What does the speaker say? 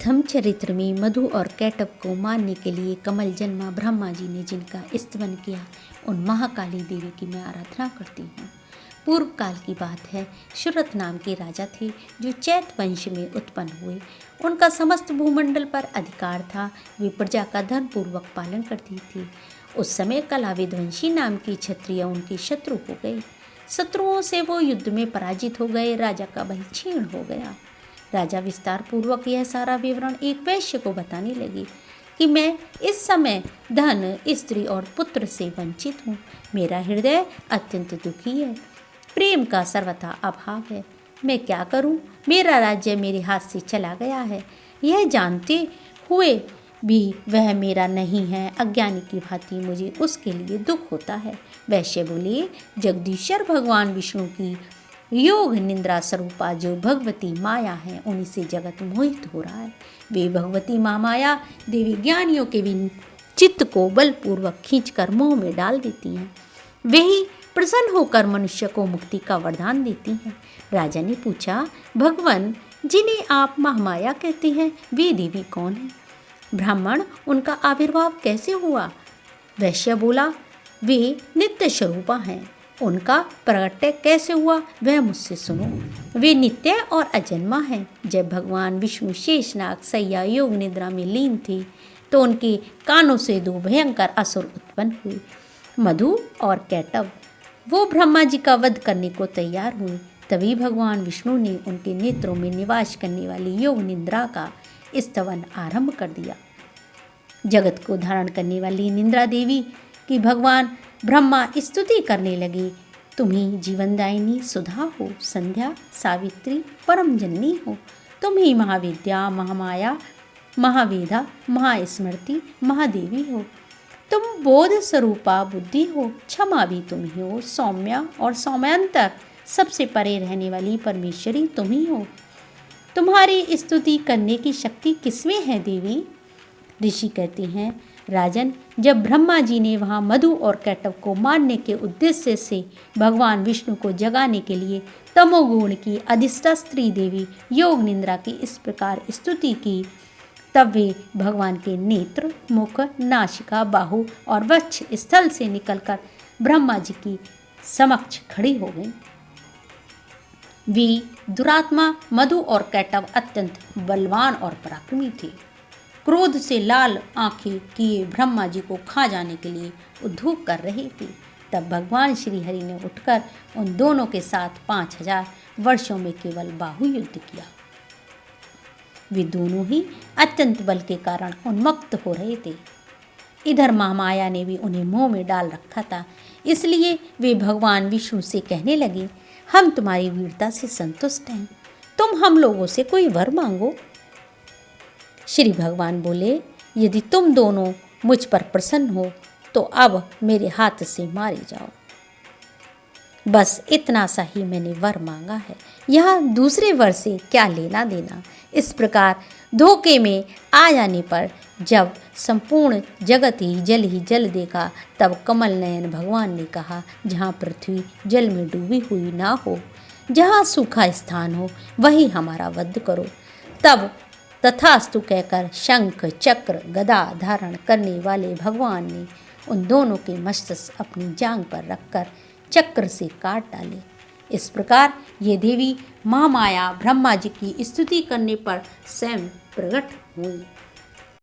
प्रथम चरित्र में मधु और कैटभ को मारने के लिए कमल जन्मा ब्रह्मा जी ने जिनका स्तवन किया, उन महाकाली देवी की मैं आराधना करती हूँ। पूर्व काल की बात है, सुरत नाम के राजा थे जो चैत वंश में उत्पन्न हुए। उनका समस्त भूमंडल पर अधिकार था। वे प्रजा का धर्मपूर्वक पालन करती थी। उस समय कला विध्वंसी नाम की क्षत्रिय उनके शत्रु हो गए। शत्रुओं से वो युद्ध में पराजित हो गए। राजा का बल क्षीण हो गया। राजा विस्तार पूर्वक यह सारा विवरण एक वैश्य को बताने लगे कि मैं इस समय धन, स्त्री और पुत्र से वंचित हूँ। मेरा हृदय अत्यंत दुखी है। प्रेम का सर्वथा अभाव है। मैं क्या करूँ? मेरा राज्य मेरे हाथ से चला गया है। यह जानते हुए भी वह मेरा नहीं है। अज्ञानी की भांति मुझे उसके लिए दुख होता है। वैश्य बोले, जगदीश्वर भगवान विष्णु की योग निंद्रा स्वरूपा जो भगवती माया है, उन्हीं से जगत मोहित हो रहा है। वे भगवती महामाया देवी ज्ञानियों के भी चित्त को बलपूर्वक खींचकर मोह में डाल देती हैं। वही प्रसन्न होकर मनुष्य को मुक्ति का वरदान देती हैं। राजा ने पूछा, भगवान जिन्हें आप महामाया कहते हैं, वे देवी कौन है? ब्राह्मण, उनका आविर्भाव कैसे हुआ? वैश्य बोला, वे नित्य स्वरूपा हैं। उनका प्रगट्य कैसे हुआ वह मुझसे सुनो। वे नित्य और अजन्मा हैं। जब भगवान विष्णु शेषनाग सैया योग निद्रा में लीन थे तो उनके कानों से दो भयंकर असुर उत्पन्न हुए, मधु और कैटभ। वो ब्रह्मा जी का वध करने को तैयार हुए। तभी भगवान विष्णु ने उनके नेत्रों में निवास करने वाली योग निद्रा का स्तवन आरंभ कर दिया। जगत को धारण करने वाली निद्रा देवी की भगवान ब्रह्मा स्तुति करने लगे। तुम ही जीवनदायिनी सुधा हो, संध्या, सावित्री, परम जननी हो। तुम ही महाविद्या, महामाया, महावेदा, महास्मृति, महादेवी हो। तुम बोध स्वरूपा बुद्धि हो। क्षमा भी तुम ही हो। सौम्या और सौम्यांतर, सबसे परे रहने वाली परमेश्वरी तुम ही हो। तुम्हारी स्तुति करने की शक्ति किसमें है देवी? ऋषि कहते हैं, राजन, जब ब्रह्मा जी ने वहाँ मधु और कैटभ को मारने के उद्देश्य से भगवान विष्णु को जगाने के लिए तमोगुण की अधिष्ठा स्त्री देवी योग निंद्रा की इस प्रकार स्तुति की, तब वे भगवान के नेत्र, मुख, नासिका, बाहु और वक्ष स्थल से निकलकर ब्रह्मा जी की समक्ष खड़ी हो गई। वे दुरात्मा मधु और कैटभ अत्यंत बलवान और पराक्रमी थे। क्रोध से लाल आंखें किए ब्रह्मा जी को खा जाने के लिए उद्योग कर रहे थे। तब भगवान श्री हरि ने उठकर उन दोनों के साथ 5000 वर्षों में केवल बाहु युद्ध किया। वे दोनों ही अत्यंत बल के कारण उन्मत्त हो रहे थे। इधर महामाया ने भी उन्हें मोह में डाल रखा था। इसलिए वे भगवान विष्णु से कहने लगे, हम तुम्हारी वीरता से संतुष्ट हैं। तुम हम लोगों से कोई वर मांगो। श्री भगवान बोले, यदि तुम दोनों मुझ पर प्रसन्न हो तो अब मेरे हाथ से मारे जाओ। बस इतना सा ही मैंने वर मांगा है। यह दूसरे वर से क्या लेना देना। इस प्रकार धोखे में आ जाने पर जब संपूर्ण जगत ही जल देखा, तब कमल नयन भगवान ने कहा, जहाँ पृथ्वी जल में डूबी हुई ना हो, जहाँ सूखा स्थान हो, वही हमारा वध करो। तब तथास्तु कहकर शंख, चक्र, गदा धारण करने वाले भगवान ने उन दोनों के मस्तक अपनी जांघ पर रखकर चक्र से काट डाले। इस प्रकार ये देवी महामाया ब्रह्मा जी की स्तुति करने पर स्वयं प्रकट हुई।